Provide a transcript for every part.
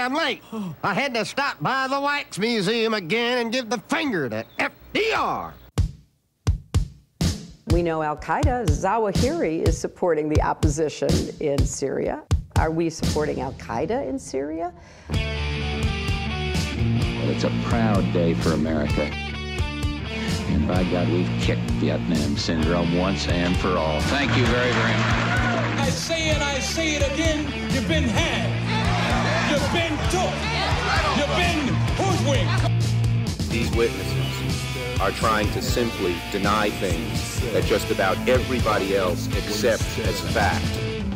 sorry I'm late. I had to stop by the Wax Museum again and give the finger to FDR. We know Al-Qaeda, Zawahiri, is supporting the opposition in Syria. Are we supporting Al-Qaeda in Syria? Well, it's a proud day for America. And by God, we've kicked Vietnam syndrome once and for all. Thank you very, very much. I say it again, you've been had. You've been took. You've been hoodwinked. These witnesses are trying to simply deny things that just about everybody else accepts as fact.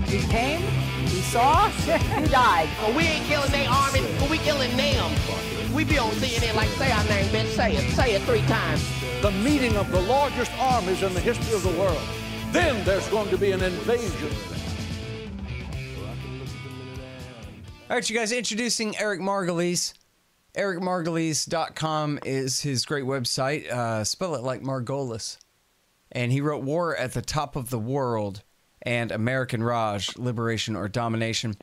He came, he saw, he died. Well, we ain't killing their army, but we killing them. We be on CNN like, say our name, bitch, say it 3 times. The meeting of the largest armies in the history of the world. Then there's going to be an invasion. All right, you guys, introducing Eric Margolyes. EricMargolyes.com is his great website. Spell it like Margolis. And he wrote War at the Top of the World and American Raj, Liberation or Domination.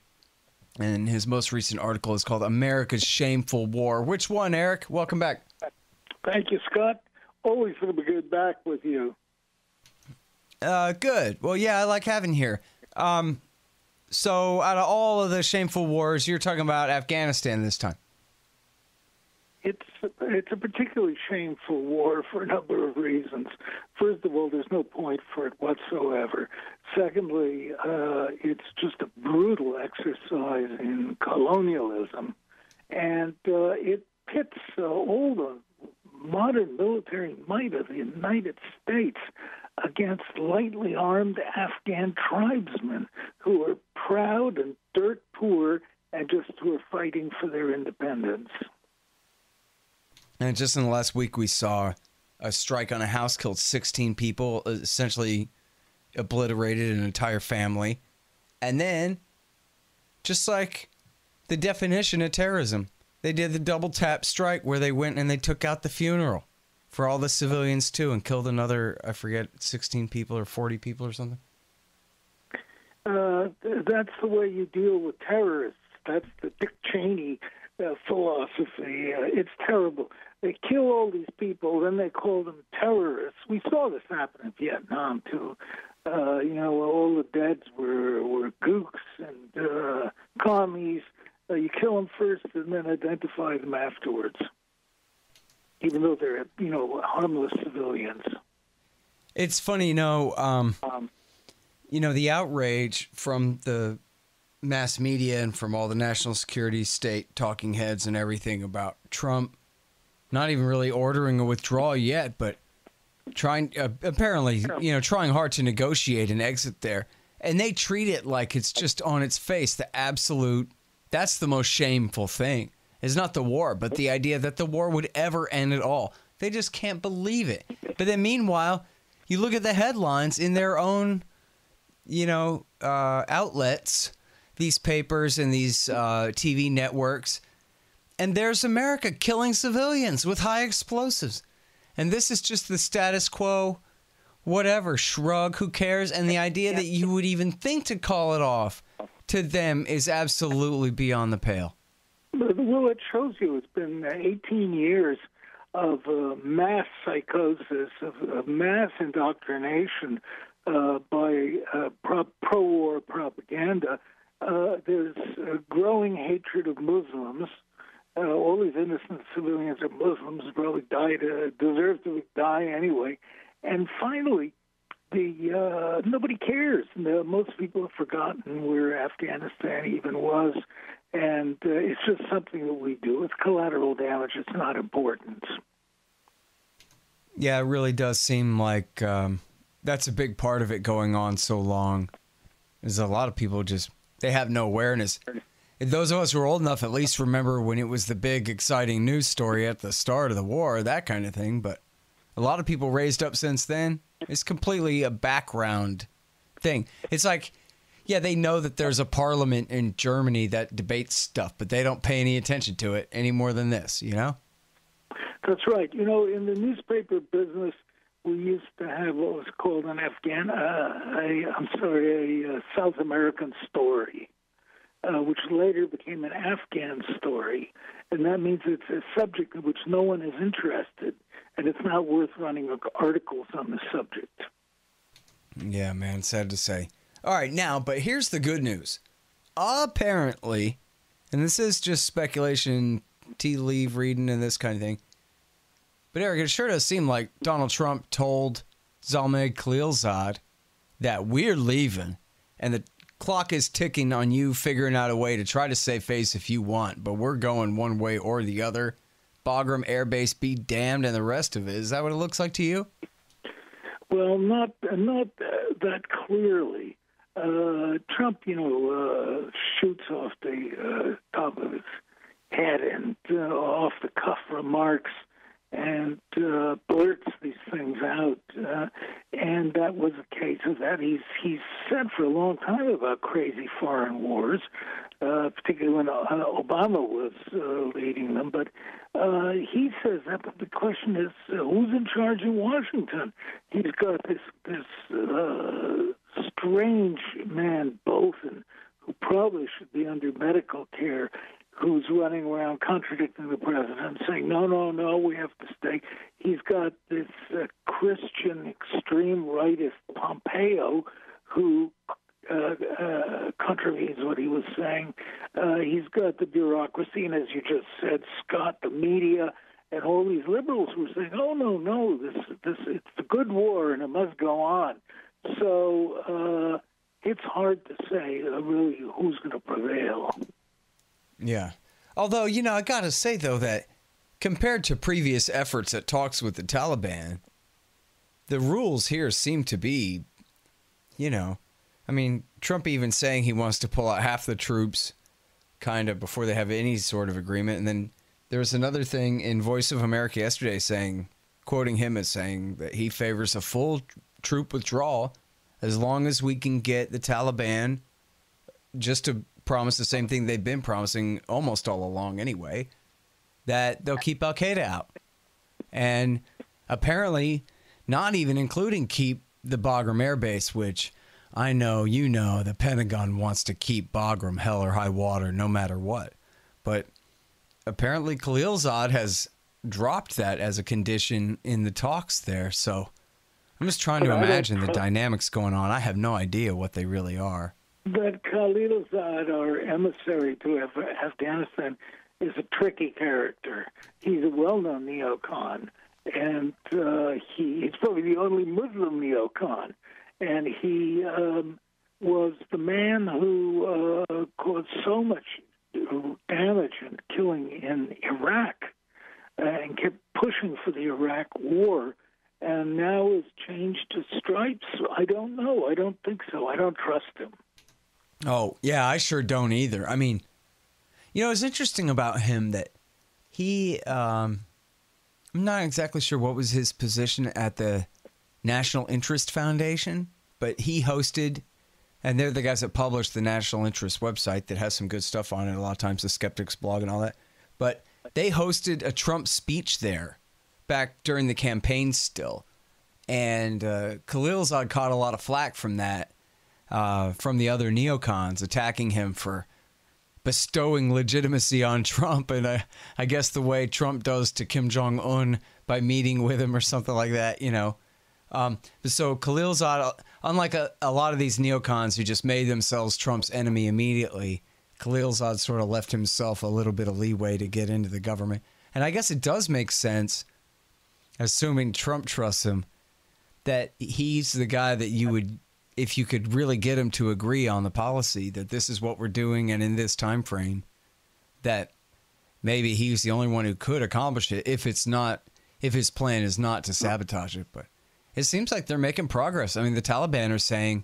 And his most recent article is called America's Shameful War. Which one, Eric? Welcome back. Thank you, Scott. Always going to be good back with you. Good. Well, yeah, I like having you here. So out of all of the shameful wars, you're talking about Afghanistan this time. It's a particularly shameful war for a number of reasons. First of all, there's no point for it whatsoever. Secondly, it's just a brutal exercise in colonialism, and it pits all the modern military might of the United States against lightly armed Afghan tribesmen who are proud and dirt poor and just who are fighting for their independence. And just in the last week, we saw a strike on a house killed 16 people, essentially obliterated an entire family. And then, just like the definition of terrorism, they did the double tap strike where they went and they took out the funeral for all the civilians too and killed another, I forget, 16 people or 40 people or something. That's the way you deal with terrorists. That's the Dick Cheney philosophy. It's terrible. They kill all these people, then they call them terrorists. We saw this happen in Vietnam, too. All the deads were gooks and commies. You kill them first and then identify them afterwards, even though they're, harmless civilians. It's funny, the outrage from the mass media and from all the national security state talking heads and everything about Trump not even really ordering a withdrawal yet, but trying hard to negotiate an exit there. And they treat it like it's just on its face that's the most shameful thing. It's not the war, but the idea that the war would ever end at all. They just can't believe it. But then meanwhile, you look at the headlines in their own, outlets, these papers and these TV networks, and there's America killing civilians with high explosives. And this is just the status quo, whatever, shrug, who cares? And the idea that you would even think to call it off to them is absolutely beyond the pale. Well, it shows you it's been 18 years of mass psychosis, of mass indoctrination by pro-war propaganda. There's a growing hatred of Muslims. All these innocent civilians are Muslims, probably deserve to die anyway. And finally, nobody cares. Most people have forgotten where Afghanistan even was, and it's just something that we do. It's collateral damage. It's not important. Yeah, it really does seem like that's a big part of it going on so long. Is a lot of people they have no awareness. Those of us who are old enough at least remember when it was the big, exciting news story at the start of the war, that kind of thing. But a lot of people raised up since then. It's completely a background thing. It's like, yeah, they know that there's a parliament in Germany that debates stuff, but they don't pay any attention to it any more than this, That's right. In the newspaper business, we used to have what was called a South American story. which later became an Afghan story. And that means it's a subject in which no one is interested, and it's not worth running articles on the subject. Yeah, man, sad to say. All right, now, but here's the good news. Apparently, and this is just speculation, tea leaf reading and this kind of thing, but Eric, it sure does seem like Donald Trump told Zalmay Khalilzad that we're leaving, and the clock is ticking on you figuring out a way to try to save face if you want, but we're going one way or the other. Bagram Air Base be damned and the rest of it. Is that what it looks like to you? Well, not that clearly. Trump, shoots off the top of his head and off-the-cuff remarks and blurts these things out. And that was a case of that. He's said for a long time about crazy foreign wars, particularly when Obama was leading them. But he says that. But the question is, who's in charge in Washington? He's got this strange man, Bolton, who probably should be under medical care, who's running around contradicting the president, saying, no, we have to stay. He's got this Christian extreme rightist Pompeo who contravenes what he was saying. He's got the bureaucracy, and as you just said, Scott, the media, and all these liberals were saying, no, this it's a good war and it must go on. So it's hard to say really who's going to prevail. Yeah. Although, I got to say, though, that compared to previous efforts at talks with the Taliban, the rules here seem to be, Trump even saying he wants to pull out half the troops kind of before they have any sort of agreement. And then there was another thing in Voice of America yesterday quoting him as saying that he favors a full troop withdrawal as long as we can get the Taliban just to promise the same thing they've been promising almost all along anyway, that they'll keep Al-Qaeda out. And apparently not even including keep the Bagram Air Base, which I know, the Pentagon wants to keep Bagram hell or high water no matter what. But apparently Khalilzad has dropped that as a condition in the talks there. So I'm just trying to imagine the dynamics going on. I have no idea what they really are. But Khalilzad, our emissary to Afghanistan, is a tricky character. He's a well-known neocon, and he's probably the only Muslim neocon. And he was the man who caused so much damage and killing in Iraq and kept pushing for the Iraq war, and now has changed his stripes. I don't know. I don't think so. I don't trust him. Oh, yeah, I sure don't either. I mean, it's interesting about him that he, I'm not exactly sure what was his position at the National Interest Foundation, but he hosted, and they're the guys that publish the National Interest website that has some good stuff on it, a lot of times the Skeptics blog and all that. But they hosted a Trump speech there back during the campaign still. And Khalilzad caught a lot of flack from that. From the other neocons attacking him for bestowing legitimacy on Trump. And I guess the way Trump does to Kim Jong-un by meeting with him or something like that, So Khalilzad, unlike a lot of these neocons who just made themselves Trump's enemy immediately, Khalilzad sort of left himself a little bit of leeway to get into the government. And I guess it does make sense, assuming Trump trusts him, that he's the guy that you would, if you could really get him to agree on the policy that this is what we're doing and in this time frame, that maybe he's the only one who could accomplish it if his plan is not to sabotage it. But it seems like they're making progress. I mean, the Taliban are saying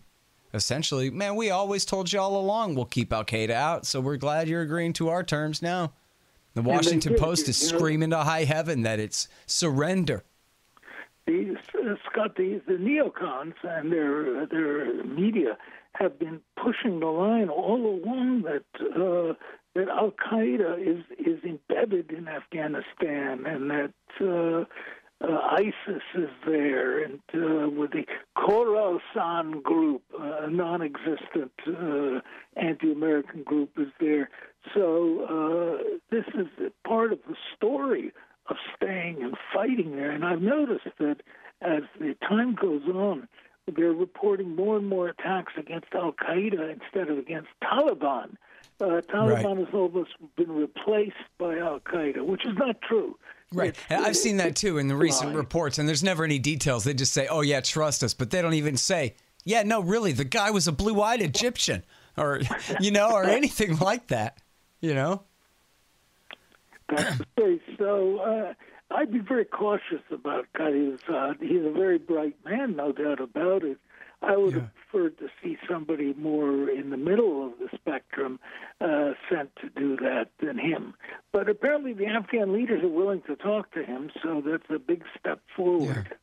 essentially, man, we always told you all along we'll keep Al-Qaeda out, so we're glad you're agreeing to our terms now. The Washington Post is screaming to high heaven that it's surrender. Scott, the neocons and their media have been pushing the line all along that Al Qaeda is embedded in Afghanistan, and that ISIS is there, and with the Khorasan group, a non-existent anti-American group, is there. So this is part of the story of staying and fighting there. And I've noticed that as the time goes on, they're reporting more and more attacks against Al-Qaeda instead of against Taliban. Taliban has almost been replaced by Al-Qaeda, which is not true. Right. I've seen that, too, in the recent reports, and there's never any details. They just say, oh, yeah, trust us. But they don't even say, yeah, no, really, the guy was a blue-eyed Egyptian or, or anything like that, That's the case. So I'd be very cautious about Khalilzad. He's a very bright man, no doubt about it. I would have preferred to see somebody more in the middle of the spectrum sent to do that than him. But apparently the Afghan leaders are willing to talk to him, so that's a big step forward. Yeah.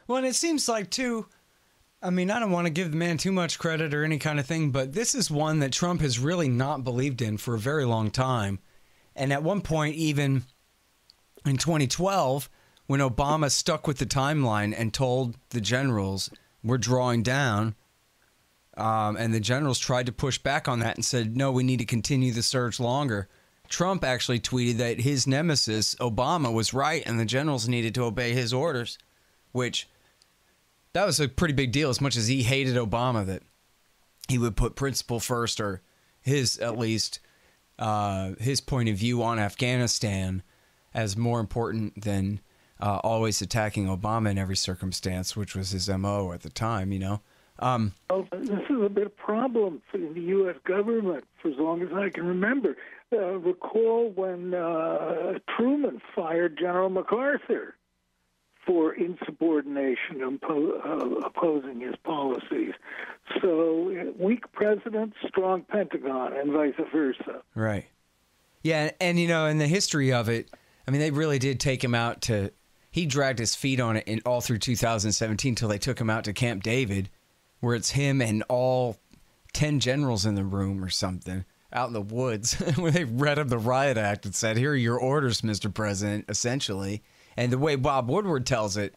Well, and it seems like, too, I mean, I don't want to give the man too much credit or any kind of thing, but this is one that Trump has really not believed in for a very long time. And at one point, even in 2012, when Obama stuck with the timeline and told the generals, we're drawing down, and the generals tried to push back on that and said, no, we need to continue the surge longer. Trump actually tweeted that his nemesis, Obama, was right and the generals needed to obey his orders, which that was a pretty big deal, as much as he hated Obama, that he would put principle first, or his, at least, his point of view on Afghanistan as more important than always attacking Obama in every circumstance, which was his MO at the time, Well, this is a big problem for the U.S. government for as long as I can remember. Recall when Truman fired General MacArthur for insubordination, opposing his policies. So weak president, strong Pentagon, and vice versa. Right. Yeah, and in the history of it, I mean, they really did take him out to... He dragged his feet on it all through 2017 till they took him out to Camp David, where it's him and all 10 generals in the room or something out in the woods, where they read him the Riot Act and said, here are your orders, Mr. President, essentially. And the way Bob Woodward tells it,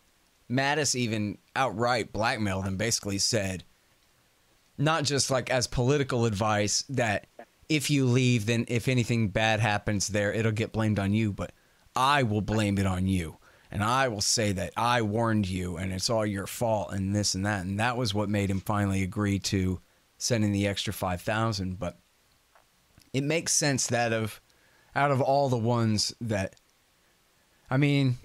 Mattis even outright blackmailed him, basically said, not just like as political advice that if you leave, then if anything bad happens there, it'll get blamed on you, but I will blame it on you. And I will say that I warned you and it's all your fault and this and that. And that was what made him finally agree to sending the extra 5,000. But it makes sense that out of all the ones that, I mean,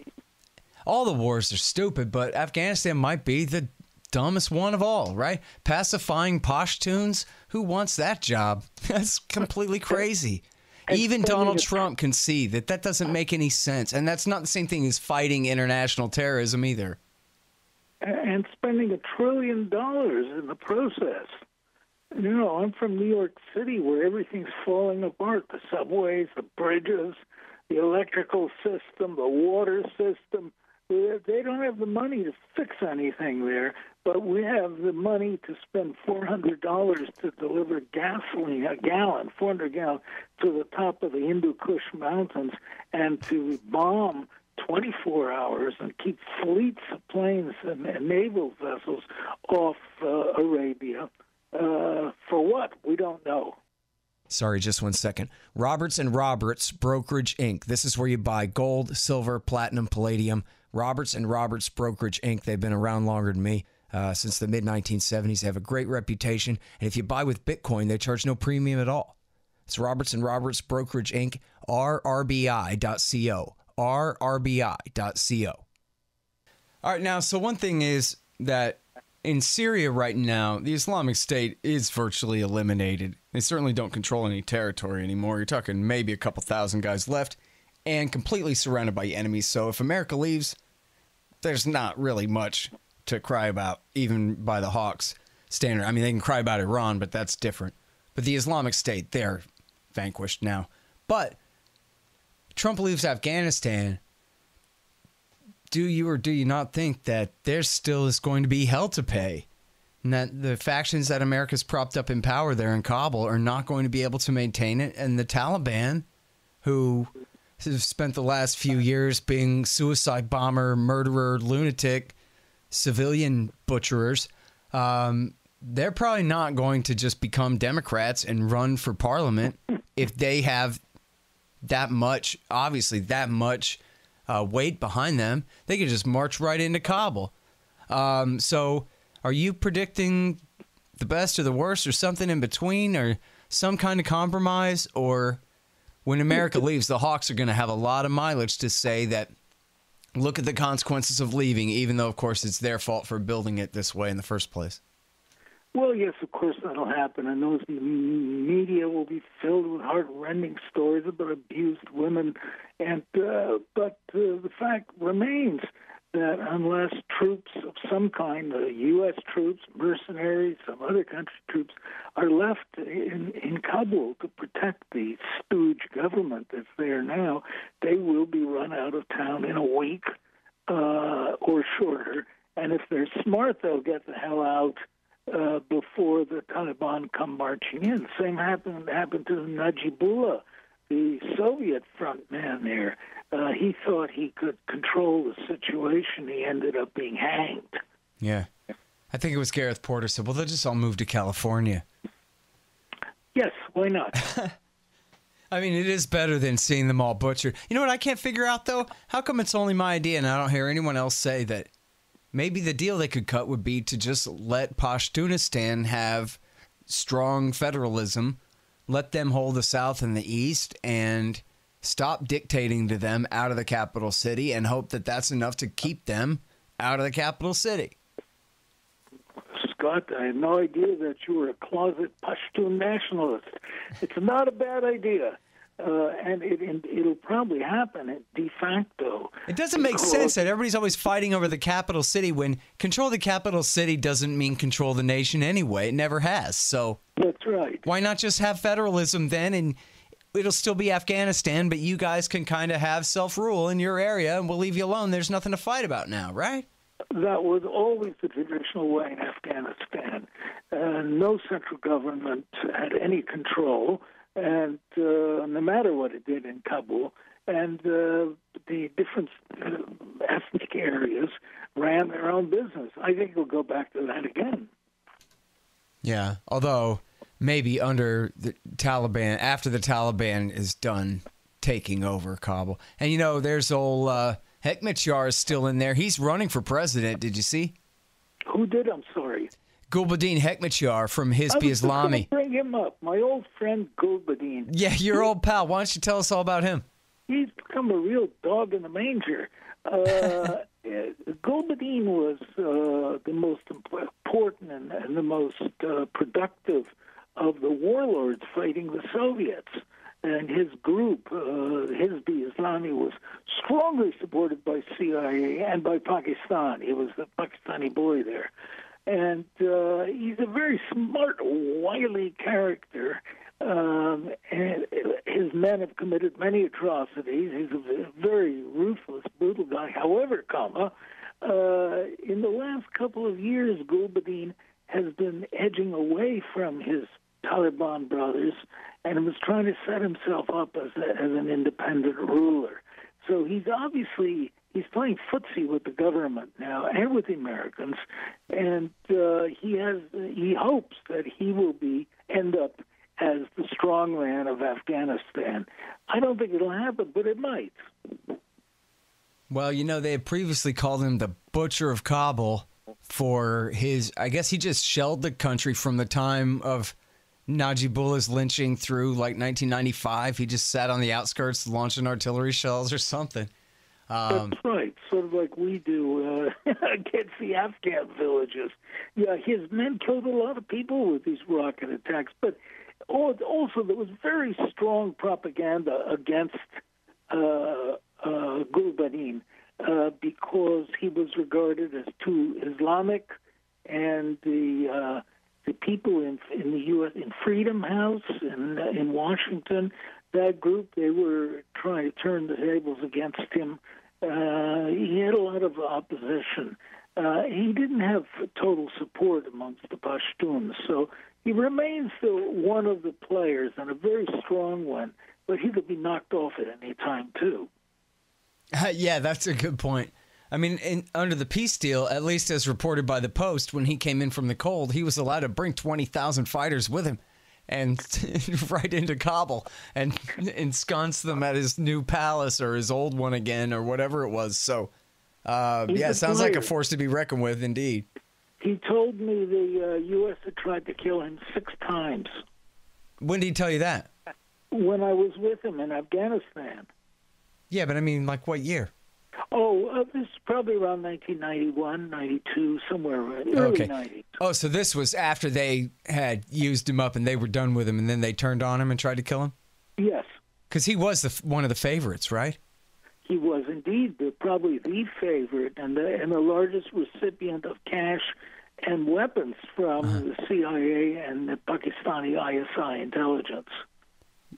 all the wars are stupid, but Afghanistan might be the dumbest one of all, right? Pacifying Pashtuns? Who wants that job? That's completely crazy. Even Donald Trump can see that doesn't make any sense. And that's not the same thing as fighting international terrorism either. And spending $1 trillion in the process. I'm from New York City, where everything's falling apart. The subways, the bridges, the electrical system, the water system. They don't have the money to fix anything there, but we have the money to spend $400 to deliver gasoline, a gallon, 400 gallons, to the top of the Hindu Kush Mountains and to bomb 24 hours and keep fleets of planes and naval vessels off Arabia. For what? We don't know. Sorry, just 1 second. Roberts & Roberts Brokerage, Inc. This is where you buy gold, silver, platinum, palladium. Roberts & Roberts Brokerage, Inc. They've been around longer than me since the mid-1970s. They have a great reputation. And if you buy with Bitcoin, they charge no premium at all. It's Roberts & Roberts Brokerage, Inc. rrbi.co. rrbi.co. All right, now, so one thing is that in Syria right now, the Islamic State is virtually eliminated. They certainly don't control any territory anymore. You're talking maybe a couple thousand guys left and completely surrounded by enemies. So if America leaves, there's not really much to cry about, even by the Hawks standard. I mean, they can cry about Iran, but that's different. But the Islamic State, they're vanquished now. But Trump leaves Afghanistan. Do you or do you not think that there still is going to be hell to pay? And that the factions that America's propped up in power there in Kabul are not going to be able to maintain it? And the Taliban, who have spent the last few years being suicide bomber, murderer, lunatic, civilian butcherers, they're probably not going to just become Democrats and run for parliament if they have that much weight behind them. They could just march right into Kabul. So are you predicting the best or the worst or something in between or some kind of compromise? Or when America leaves, the Hawks are going to have a lot of mileage to say that, look at the consequences of leaving, even though, of course, it's their fault for building it this way in the first place. Well, yes, of course that'll happen, and those media will be filled with heart-rending stories about abused women. And but the fact remains that unless troops of some kind, U.S. troops, mercenaries, some other country troops, are left in Kabul to protect the stooge government that's there now, they will be run out of town in a week or shorter. And if they're smart, they'll get the hell out before the Taliban come marching in. Same happened to Najibullah, the Soviet front man there. He thought he could control the situation. He ended up being hanged. Yeah. I think it was Gareth Porter said, well, they'll just all move to California. Yes, why not? I mean, it is better than seeing them all butchered. You know what I can't figure out, though? How come it's only my idea and I don't hear anyone else say that maybe the deal they could cut would be to just let Pashtunistan have strong federalism, let them hold the South and the East, and stop dictating to them out of the capital city and hope that that's enough to keep them out of the capital city. Scott, I had no idea that you were a closet Pashtun nationalist. It's not a bad idea. And it'll probably happen de facto. It doesn't make sense that everybody's always fighting over the capital city when control the capital city doesn't mean control the nation anyway. It never has. So that's right. Why not just have federalism then, and it'll still be Afghanistan, but you guys can kind of have self-rule in your area, and we'll leave you alone. There's nothing to fight about now, right? That was always the traditional way in Afghanistan. No central government had any control. And no matter what it did in Kabul, and the different ethnic areas ran their own business. I think we'll go back to that again. Yeah, although maybe under the Taliban, after the Taliban is done taking over Kabul. And, you know, there's old Hekmatyar is still in there. He's running for president. Did you see? Who did? I'm sorry. Gulbuddin Hekmatyar from Hizb Islami. Bring him up. My old friend Gulbuddin. Yeah, your old pal. Why don't you tell us all about him? He's become a real dog in the manger. Gulbuddin was the most important and the most productive of the warlords fighting the Soviets. And his group, Hizb Islami, was strongly supported by CIA and by Pakistan. He was the Pakistani boy there. And he's a very smart, wily character. And his men have committed many atrocities. He's a very ruthless, brutal guy. However, in the last couple of years, Gulbuddin has been edging away from his Taliban brothers and was trying to set himself up as an independent ruler. So he's playing footsie with the government now and with the Americans, and he hopes that he will end up as the strongman of Afghanistan. I don't think it'll happen, but it might. Well, you know, they had previously called him the Butcher of Kabul for his, I guess he just shelled the country from the time of Najibullah's lynching through like 1995. He just sat on the outskirts launching artillery shells or something. That's right, sort of like we do against the Afghan villages. Yeah, his men killed a lot of people with these rocket attacks, but also there was very strong propaganda against Gulbuddin because he was regarded as too Islamic, and the people in the U.S. in Freedom House in Washington, that group, they were trying to turn the tables against him. He had a lot of opposition. He didn't have total support amongst the Pashtuns, so he remains still one of the players and a very strong one. but he could be knocked off at any time, too. Yeah, that's a good point. I mean, under the peace deal, at least as reported by the Post, when he came in from the cold, he was allowed to bring 20,000 fighters with him and right into Kabul and ensconce them at his new palace or his old one again or whatever it was. So, yeah, sounds like a force to be reckoned with, indeed. He told me the U.S. had tried to kill him 6 times. When did he tell you that? When I was with him in Afghanistan. Yeah, but I mean, like what year? Oh, this is probably around 1991, 92, somewhere early 90s. Oh, so this was after they had used him up and they were done with him, and then they turned on him and tried to kill him? Yes. Because he was one of the favorites, right? He was indeed probably the favorite and the largest recipient of cash and weapons from the CIA and the Pakistani ISI intelligence.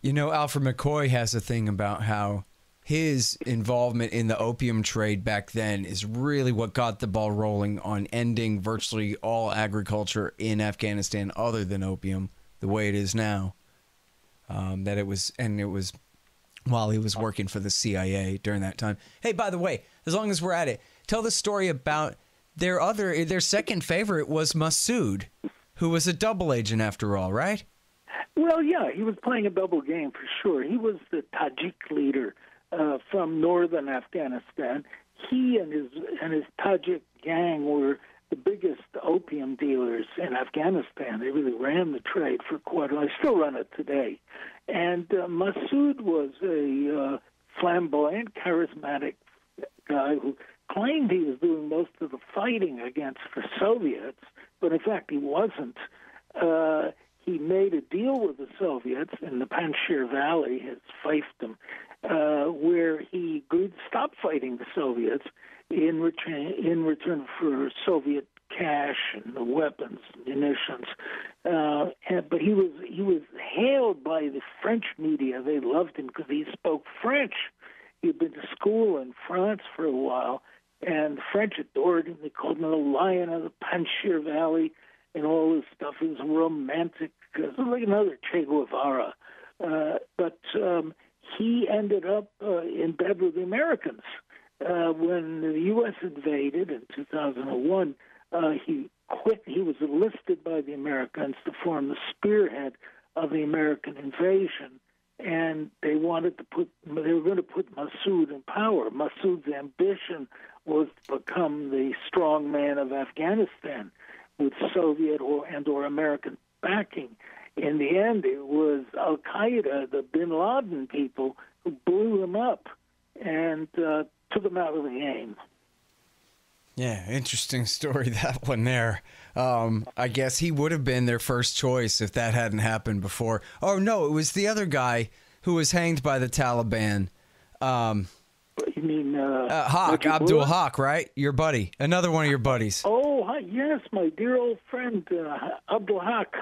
You know, Alfred McCoy has a thing about how his involvement in the opium trade back then is really what got the ball rolling on ending virtually all agriculture in Afghanistan other than opium the way it is now. It was while he was working for the CIA during that time. Hey, by the way, as long as we're at it, tell the story about their second favorite was Massoud, who was a double agent after all, right? Well, yeah, he was playing a double game for sure. He was the Tajik leader from northern Afghanistan. He and his Tajik gang were the biggest opium dealers in Afghanistan. They really ran the trade for quite a while. They still run it today. And Massoud was a flamboyant, charismatic guy who claimed he was doing most of the fighting against the Soviets, but in fact he wasn't. He made a deal with the Soviets in the Panjshir Valley, his fiefdom, where he agreed to stop fighting the Soviets in return for Soviet cash and weapons, munitions. But he was hailed by the French media. They loved him because he spoke French. He had been to school in France for a while, and the French adored him. They called him the Lion of the Panjshir Valley and all this stuff. He was romantic, like another Che Guevara. But he ended up in bed with the Americans. When the U.S. invaded in 2001, he quit. He was enlisted by the Americans to form the spearhead of the American invasion, and they were going to put Massoud in power. Massoud's ambition was to become the strong man of Afghanistan with Soviet or American backing. In the end, it was Al-Qaeda, the bin Laden people, who blew him up and took him out of the game. Yeah, interesting story, that one there. I guess he would have been their first choice if that hadn't happened before. Oh, no, it was the other guy who was hanged by the Taliban. You mean Haq, Abdul Haq, right? Your buddy, another one of your buddies. Oh, yes, my dear old friend Abdul Haq.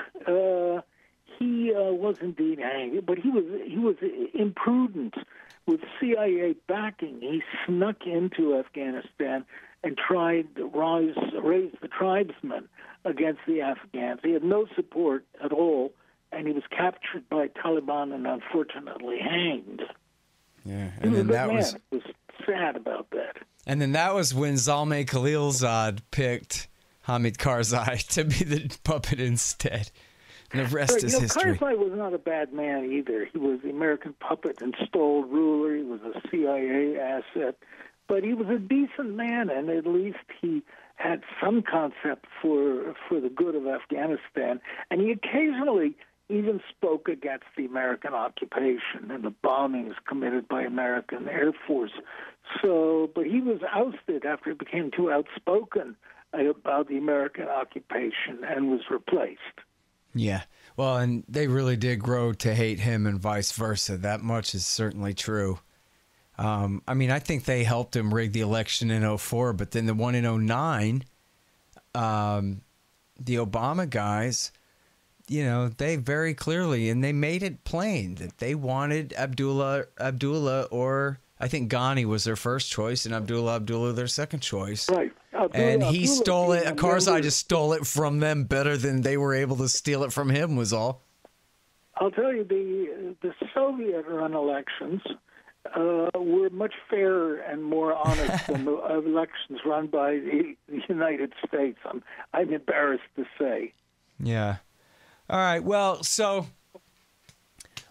He was indeed hanged, but he was imprudent. With CIA backing, he snuck into Afghanistan and tried to raise the tribesmen against the Afghans. He had no support at all, and he was captured by Taliban and unfortunately hanged. Yeah, and then that was sad about that. And then that was when Zalmay Khalilzad picked Hamid Karzai to be the puppet instead. And the rest is history. Karzai was not a bad man either. He was the American puppet installed ruler. He was a CIA asset. But he was a decent man, and at least he had some concept for the good of Afghanistan. And he occasionally even spoke against the American occupation and the bombings committed by American Air Force. But he was ousted after he became too outspoken about the American occupation and was replaced. Yeah. Well, and they really did grow to hate him and vice versa. That much is certainly true. I mean, I think they helped him rig the election in 2004, but then the one in 2009, the Obama guys, you know, they very clearly, and they made it plain that they wanted Abdullah, or I think Ghani was their first choice, and Abdullah their second choice. Right. And he stole it. Karzai just stole it from them better than they were able to steal it from him, was all. I'll tell you, the Soviet-run elections were much fairer and more honest than the elections run by the United States. I'm embarrassed to say. Yeah. All right. Well, so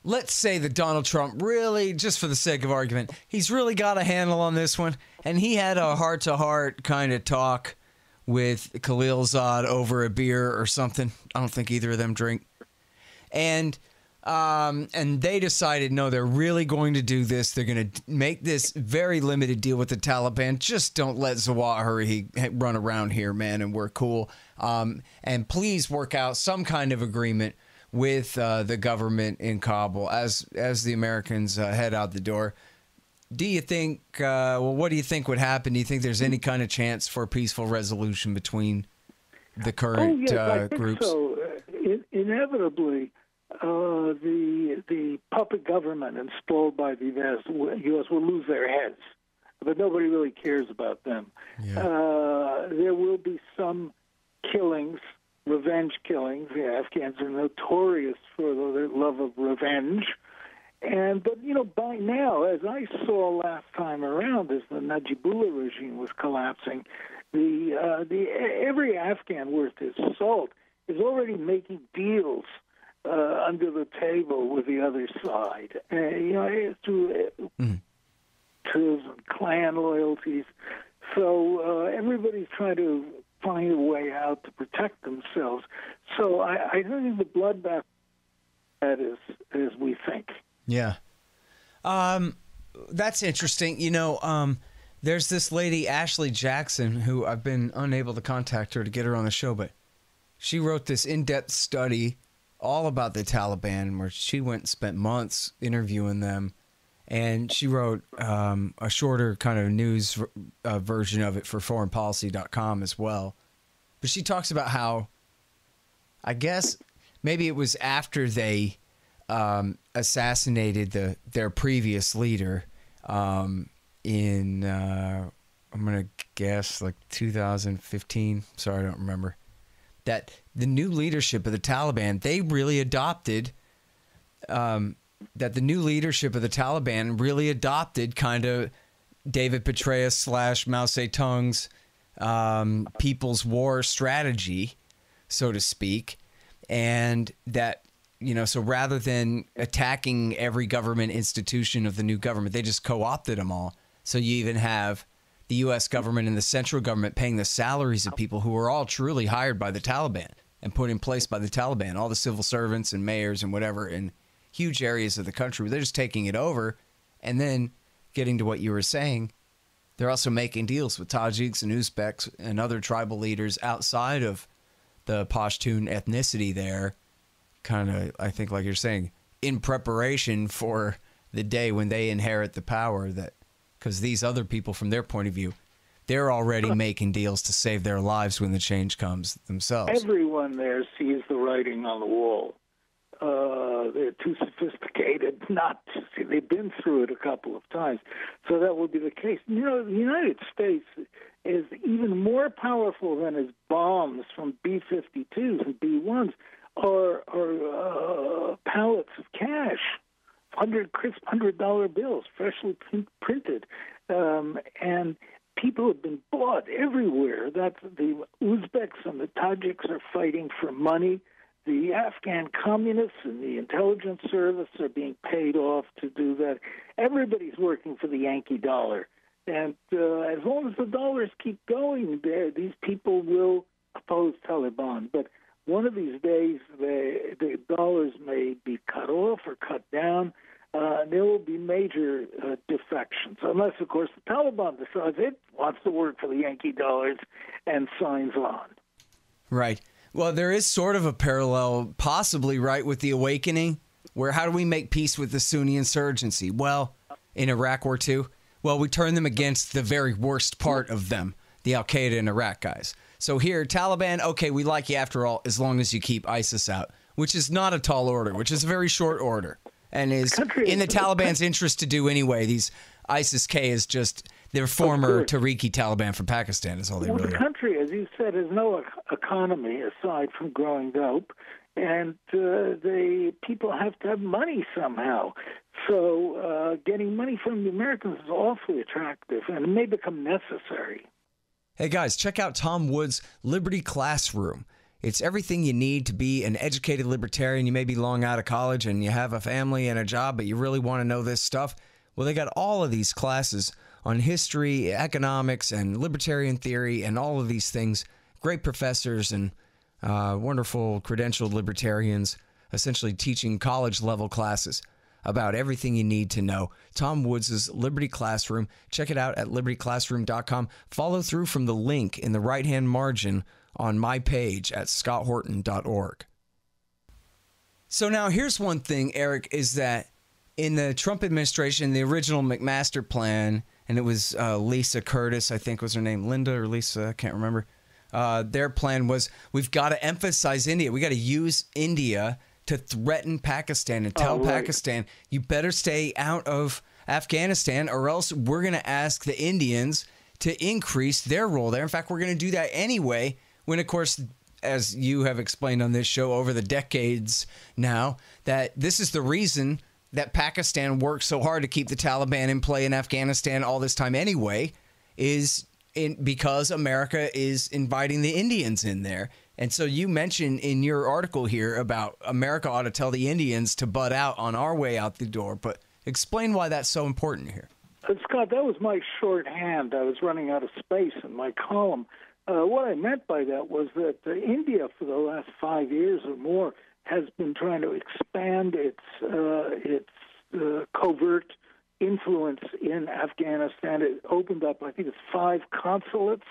let's say that Donald Trump really, just for the sake of argument, he's really got a handle on this one, and he had a heart-to-heart kind of talk with Khalilzad over a beer or something. I don't think either of them drink. And they decided, no, they're really going to do this. They're going to make this very limited deal with the Taliban. Just don't let Zawahiri run around here, man, and we're cool. And please work out some kind of agreement with the government in Kabul as the Americans head out the door. Do you think, what do you think would happen? Do you think there's any kind of chance for a peaceful resolution between the current I think groups? So. Inevitably, the puppet government installed by the U.S. will lose their heads, but nobody really cares about them. Yeah. There will be some killings, revenge killings. The Afghans are notorious for their love of revenge. But by now, as I saw last time around, as the Najibullah regime was collapsing, every Afghan worth his salt is already making deals under the table with the other side. Through clan loyalties. So everybody's trying to find a way out to protect themselves. So I don't think the bloodbath is as we think. Yeah. That's interesting. There's this lady, Ashley Jackson, who I've been unable to contact her to get her on the show, but she wrote this in-depth study all about the Taliban where she went and spent months interviewing them. And she wrote a shorter kind of news version of it for foreignpolicy.com as well. But she talks about how, I guess, maybe it was after they assassinated their previous leader in, I'm going to guess, like 2015. Sorry, I don't remember. That the new leadership of the Taliban, they really adopted... that the new leadership of the Taliban really adopted kind of David Petraeus / Mao Zedong's People's War strategy, so to speak. And that, so rather than attacking every government institution of the new government, they just co-opted them all. So you even have the U.S. government and the central government paying the salaries of people who were all truly hired by the Taliban and put in place by the Taliban, all the civil servants and mayors and whatever, in huge areas of the country. They're just taking it over. And then getting to what you were saying, they're also making deals with Tajiks and Uzbeks and other tribal leaders outside of the Pashtun ethnicity there, kind of, I think, like you're saying, in preparation for the day when they inherit the power, that because these other people, from their point of view, they're already making deals to save their lives when the change comes themselves. Everyone there sees the writing on the wall. They're too sophisticated not to see. They've been through it a couple of times. So that would be the case. The United States is even more powerful than its bombs from B-52s and B-1s are pallets of cash, crisp $100 bills, freshly printed. And people have been bought everywhere. That's the Uzbeks and the Tajiks are fighting for money. The Afghan communists and the intelligence service are being paid off to do that. Everybody's working for the Yankee dollar. And as long as the dollars keep going there, these people will oppose Taliban. But one of these days, the dollars may be cut off or cut down. There will be major defections, unless, of course, the Taliban decides it wants to work for the Yankee dollars and signs on. Right. Well, there is sort of a parallel, possibly, right, with the awakening, where how do we make peace with the Sunni insurgency? Well, in Iraq War II, well, we turn them against the very worst part of them, the Al-Qaeda in Iraq guys. So here, Taliban, okay, we like you after all, as long as you keep ISIS out, which is not a tall order, which is a very short order, and is in the Taliban's interest to do anyway. These ISIS-K is just their former Tariqi Taliban from Pakistan is all they really are. The country, as you said, has no economy aside from growing dope. and people have to have money somehow. So getting money from the Americans is awfully attractive, and it may become necessary. Hey guys, check out Tom Woods' Liberty Classroom. It's everything you need to be an educated libertarian. You may be long out of college and you have a family and a job, but you really want to know this stuff. Well, they got all of these classes on history, economics, and libertarian theory, and all of these things. Great professors and wonderful credentialed libertarians essentially teaching college-level classes about everything you need to know. Tom Woods' Liberty Classroom. Check it out at libertyclassroom.com. Follow through from the link in the right-hand margin on my page at scotthorton.org. So now here's one thing, Eric, is that in the Trump administration, the original McMaster plan, and it was Lisa Curtis, I think was her name, Linda or Lisa, I can't remember. Their plan was, we've got to emphasize India. We got to use India to threaten Pakistan and tell Pakistan, you better stay out of Afghanistan or else we're going to ask the Indians to increase their role there. In fact, we're going to do that anyway, when, of course, as you have explained on this show over the decades now, that this is the reason that Pakistan worked so hard to keep the Taliban in play in Afghanistan all this time anyway, is because America is inviting the Indians in there. And so you mentioned in your article here about America ought to tell the Indians to butt out on our way out the door, but explain why that's so important here. Scott, that was my shorthand. I was running out of space in my column. What I meant by that was that India, for the last 5 years or more, has been trying to expand its covert influence in Afghanistan. It opened up, I think it's 5 consulates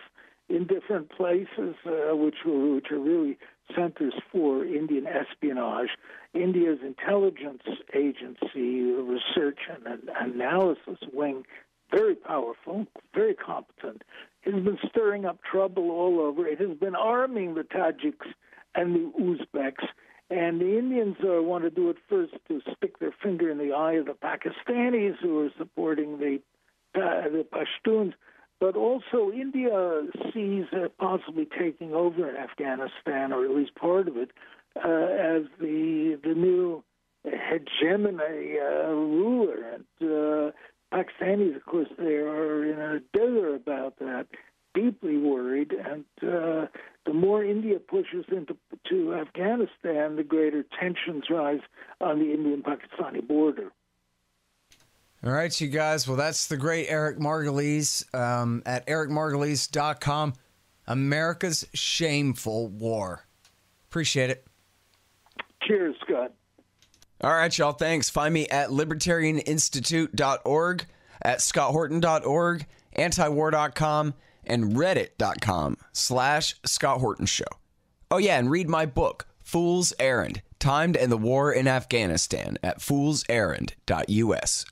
in different places, which are really centers for Indian espionage. India's intelligence agency, research and analysis wing, very powerful, very competent, has been stirring up trouble all over. It has been arming the Tajiks and the Uzbeks. And the Indians want to do it first to stick their finger in the eye of the Pakistanis who are supporting the Pashtuns. But also India sees possibly taking over in Afghanistan, or at least part of it, as the new hegemony ruler. And Pakistanis, of course, they are in a dither about that, deeply worried. And the more India pushes into Afghanistan, the greater tensions rise on the Indian-Pakistani border. All right, you guys. Well, that's the great Eric Margolis at ericmargolis.com. America's Shameful War. Appreciate it. Cheers, Scott. All right, y'all. Thanks. Find me at libertarianinstitute.org, at scotthorton.org, antiwar.com, and reddit.com/Scott Horton Show. Oh, yeah, and read my book, Fool's Errand, Time to End the War in Afghanistan, at foolserrand.us.